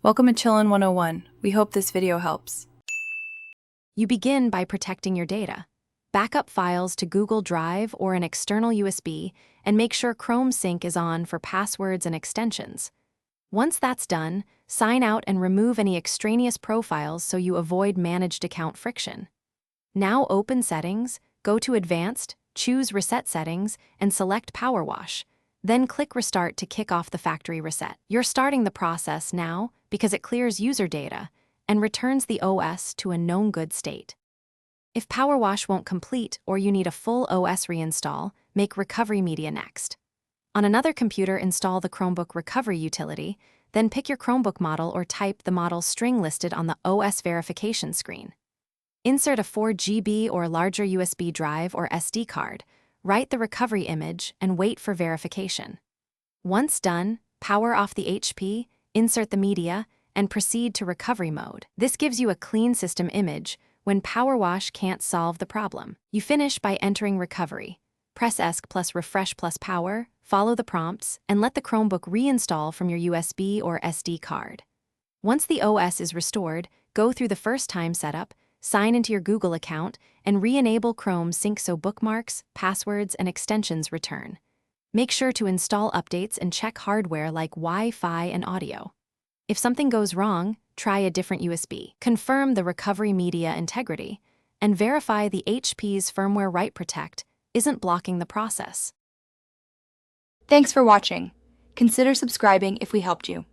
Welcome to Chillin' 101. We hope this video helps. You begin by protecting your data. Backup files to Google Drive or an external USB, and make sure Chrome Sync is on for passwords and extensions. Once that's done, sign out and remove any extraneous profiles so you avoid managed account friction. Now open Settings, go to Advanced, choose Reset Settings, and select Power Wash. Then click Restart to kick off the factory reset. You're starting the process now because it clears user data and returns the OS to a known good state. If Power Wash won't complete or you need a full OS reinstall, make Recovery Media next. On another computer, install the Chromebook Recovery utility, then pick your Chromebook model or type the model string listed on the OS verification screen. Insert a 4 GB or larger USB drive or SD card, write the recovery image, and wait for verification. Once done, power off the HP, insert the media, and proceed to recovery mode. This gives you a clean system image when Power Wash can't solve the problem. You finish by entering recovery. Press ESC plus refresh plus power, follow the prompts, and let the Chromebook reinstall from your USB or SD card. Once the OS is restored, go through the first-time setup, sign into your Google account, and re-enable Chrome Sync so bookmarks, passwords, and extensions return. Make sure to install updates and check hardware like Wi-Fi and audio. If something goes wrong, try a different USB. Confirm the recovery media integrity, and verify the HP's firmware Write Protect isn't blocking the process. Thanks for watching. Consider subscribing if we helped you.